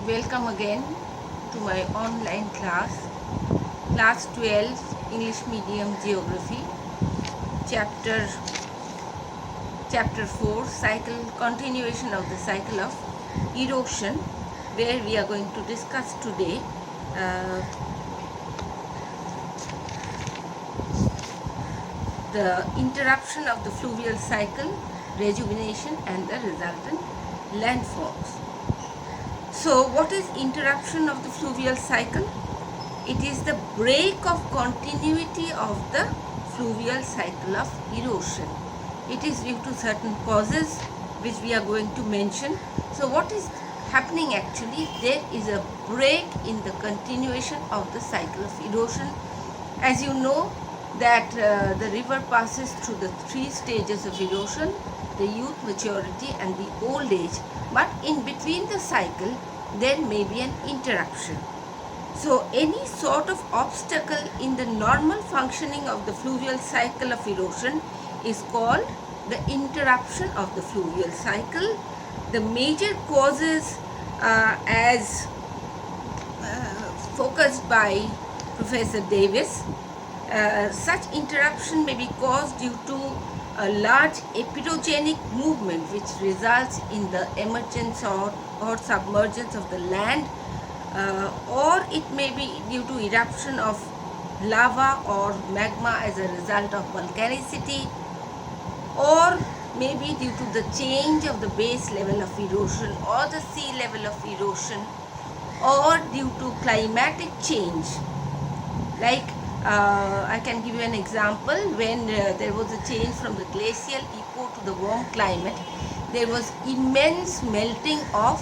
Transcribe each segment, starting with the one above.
Welcome again to my online class 12 English Medium Geography, chapter chapter 4, cycle continuation of the cycle of erosion, where we are going to discuss today uh, the interruption of the fluvial cycle, rejuvenation and the resultant landforms. So what is interruption of the fluvial cycle? It is the break of continuity of the fluvial cycle of erosion. It is due to certain causes which we are going to mention. So what is happening actually? There is a break in the continuation of the cycle of erosion. As you know that the river passes through the three stages of erosion: the youth, maturity and the old age. But in between the cycle there may be an interruption. So any sort of obstacle in the normal functioning of the fluvial cycle of erosion is called the interruption of the fluvial cycle. The major causes as focused by Professor Davis, such interruption may be caused due to a large epeirogenic movement which results in the emergence or submergence of the land, or it may be due to eruption of lava or magma as a result of volcanicity, or maybe due to the change of the base level of erosion or the sea level of erosion, or due to climatic change. Like I can give you an example. When there was a change from the glacial epoch to the warm climate, there was immense melting of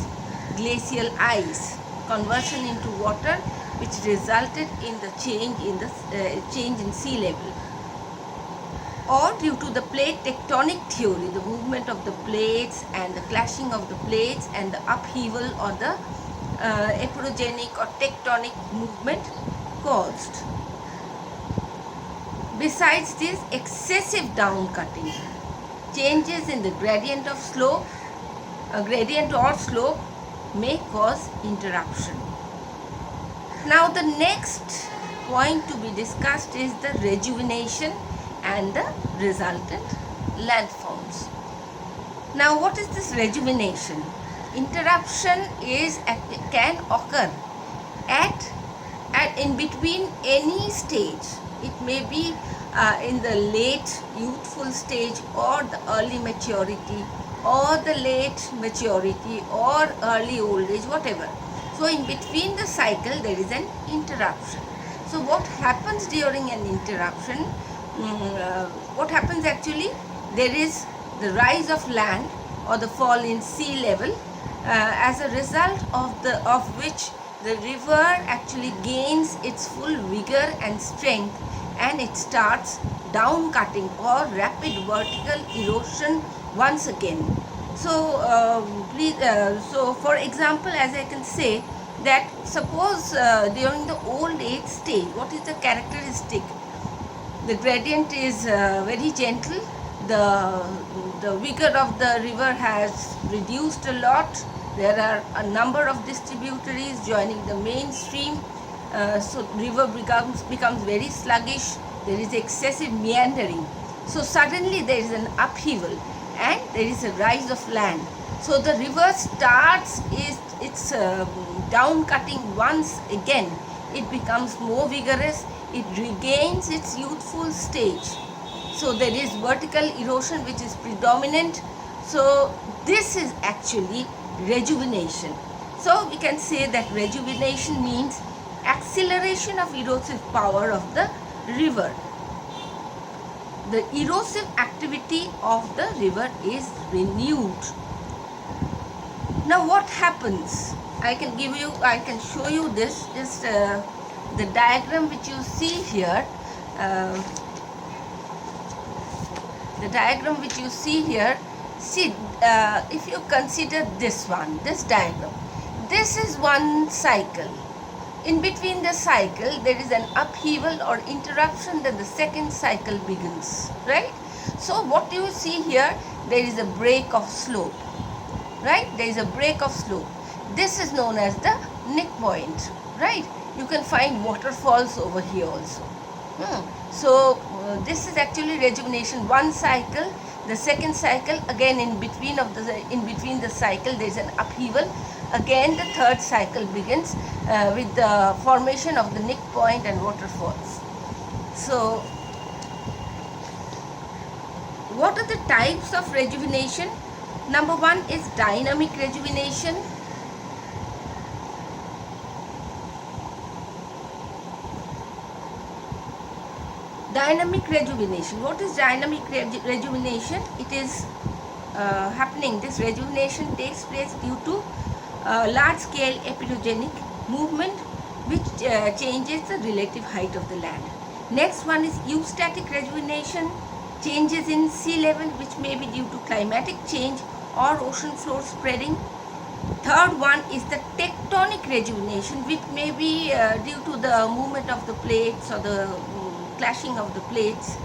glacial ice, conversion into water, which resulted in the change in sea level. Or due to the plate tectonic theory, the movement of the plates and the clashing of the plates and the upheaval or the epeirogenic or tectonic movement caused. Besides this, excessive down cutting, changes in the gradient of slope, gradient or slope may cause interruption. Now the next point to be discussed is the rejuvenation and the resultant landforms. Now what is this rejuvenation? Interruption can occur at in between any stage. It may be in the late youthful stage or the early maturity or the late maturity or early old age, whatever. So in between the cycle there is an interruption. So what happens during an interruption? What happens actually? There is the rise of land or the fall in sea level, as a result of which the river actually gains its full vigor and strength, and it starts down cutting or rapid vertical erosion once again. So so for example, as I can say that suppose during the old age stage, what is the characteristic? The gradient is very gentle. The vigor of the river has reduced a lot. There are a number of distributaries joining the main stream, so river becomes very sluggish. There is excessive meandering. So suddenly there is an upheaval and there is a rise of land. So the river starts its down cutting once again. It becomes more vigorous. It regains its youthful stage. So there is vertical erosion which is predominant. So this is actually rejuvenation. So we can say that rejuvenation means acceleration of erosive power of the river. The erosive activity of the river is renewed. Now what happens? I can show you this, just the diagram which you see here. The diagram which you see here, see, if you consider this diagram, this is one cycle. In between the cycle, there is an upheaval or interruption, then the second cycle begins, right? So what you see here, there is a break of slope, right? There is a break of slope. This is known as the Nick Point, right? You can find waterfalls over here also. So this is actually rejuvenation. One cycle, the second cycle, again in between the cycle there is an upheaval. Again the third cycle begins with the formation of the Nick Point and waterfalls. So what are the types of rejuvenation? Number one is dynamic rejuvenation. Dynamic rejuvenation. What is dynamic rejuvenation? It is happening. This rejuvenation takes place due to large-scale epeirogenic movement, which changes the relative height of the land. Next one is eustatic rejuvenation. Changes in sea level, which may be due to climatic change or ocean floor spreading. Third one is the tectonic rejuvenation, which may be due to the movement of the plates or the clashing of the plates.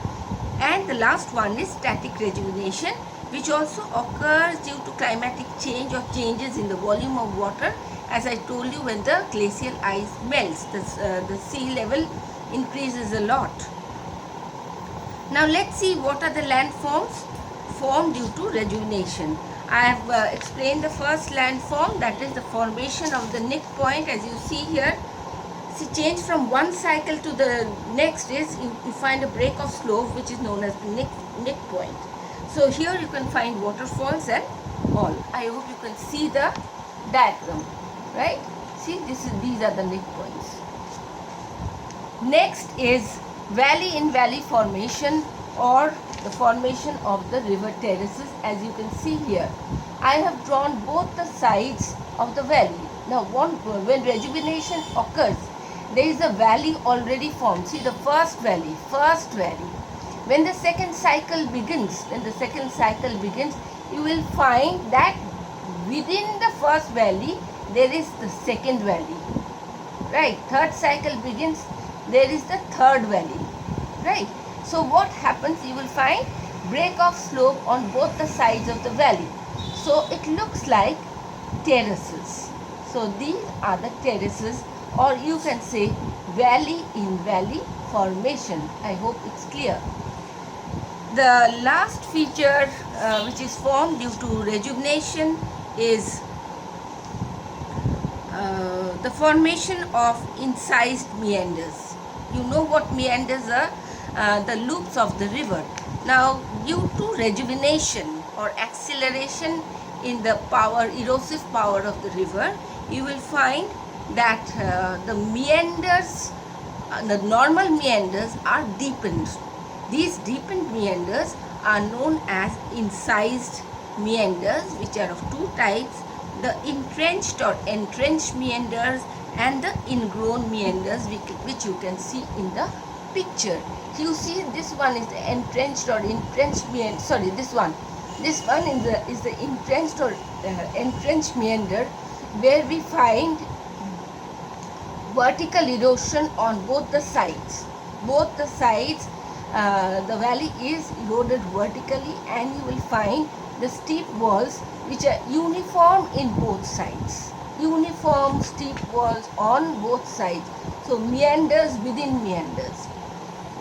And the last one is static rejuvenation, which also occurs due to climatic change or changes in the volume of water. As I told you, when the glacial ice melts, the sea level increases a lot. Now let's see what are the landforms formed due to rejuvenation. I have explained the first landform, that is the formation of the Nick Point. As you see here, see, change from one cycle to the next is you find a break of slope, which is known as the Nick Point. So here you can find waterfalls and all. I hope you can see the diagram, right? See, these are the Nick Points. Next is valley in valley formation, or the formation of the river terraces. As you can see here, I have drawn both the sides of the valley. Now when rejuvenation occurs, there is a valley already formed. See, the first valley. When the second cycle begins, you will find that within the first valley there is the second valley, right? Third cycle begins, there is the third valley, right? So what happens, you will find break of slope on both the sides of the valley. So it looks like terraces. So these are the terraces, or you can say valley in valley formation. I hope it's clear. The last feature which is formed due to rejuvenation is the formation of incised meanders. You know what meanders are? The loops of the river. Now, due to rejuvenation or acceleration in the erosive power of the river, you will find that the meanders, the normal meanders are deepened. These deepened meanders are known as incised meanders, which are of two types: the entrenched or entrenched meanders and the ingrown meanders, which you can see in the picture. You see, this one is the entrenched or entrenched meander. Sorry, this one is the entrenched or entrenched meander, where we find vertical erosion on both the sides. The valley is eroded vertically, and you will find the steep walls which are uniform in both sides. Uniform steep walls on both sides. So meanders within meanders.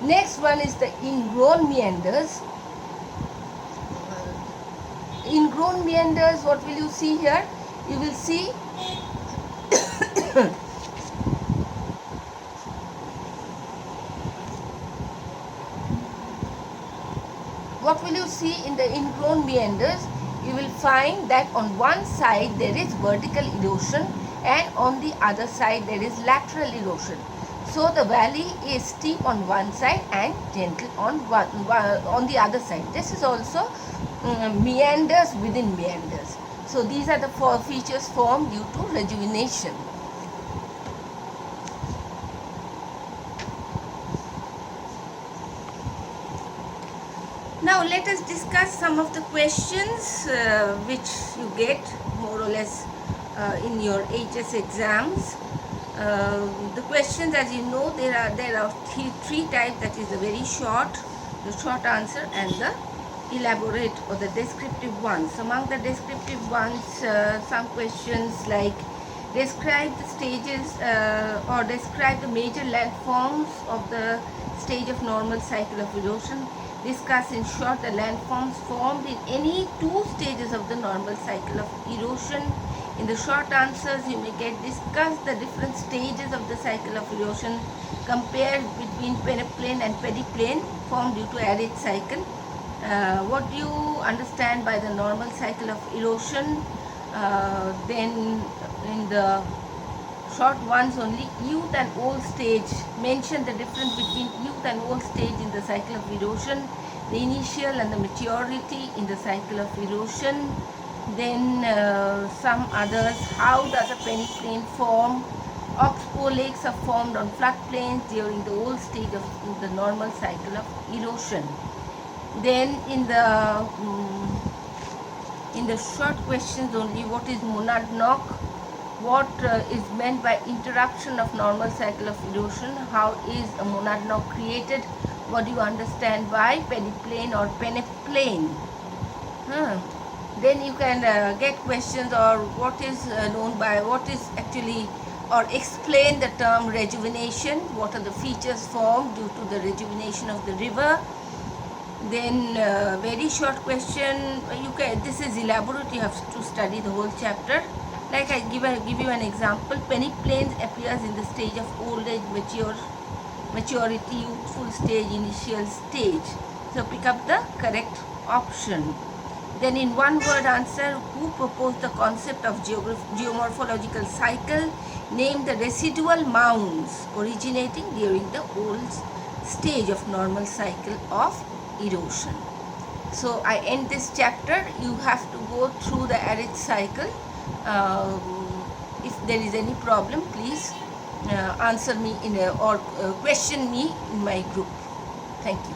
Next one is the ingrown meanders. Ingrown meanders, what will you see here? You will see what will you see in the ingrown meanders? You will find that on one side there is vertical erosion, and on the other side there is lateral erosion. So the valley is steep on one side and gentle on the other side. This is also meanders within meanders. So these are the four features formed due to rejuvenation. Now let us discuss some of the questions which you get more or less in your HS exams. The questions, as you know, there are three types. That is the very short, the short answer, and the elaborate or the descriptive ones. Among the descriptive ones, some questions like describe the stages or describe the major landforms of the stage of normal cycle of erosion. Discuss in short the landforms formed in any two stages of the normal cycle of erosion. In the short answers, you may get discuss the different stages of the cycle of erosion, compare between peneplain and periplain formed due to arid cycle. What do you understand by the normal cycle of erosion? Then in the short ones only, youth and old stage, mention the difference between youth and old stage in the cycle of erosion, the initial and the maturity in the cycle of erosion. Then some others, how does a peneplain form? Oxbow lakes are formed on floodplains during the old stage of the normal cycle of erosion. Then in the short questions only, what is monadnock? What is meant by interruption of normal cycle of erosion? How is a monadnock created? What do you understand by periplain or peneplain? Then you can get questions, or what is known by, what is actually, or explain the term rejuvenation. What are the features formed due to the rejuvenation of the river? Then very short question, you can, this is elaborate, you have to study the whole chapter. Like I give you an example, peneplains appears in the stage of old age, maturity, youthful stage, initial stage. So pick up the correct option. Then in one word answer, who proposed the concept of geomorphological cycle? Name the residual mounds originating during the old stage of normal cycle of erosion. So I end this chapter. You have to go through the arid cycle. If there is any problem, please answer me or question me in my group. Thank you.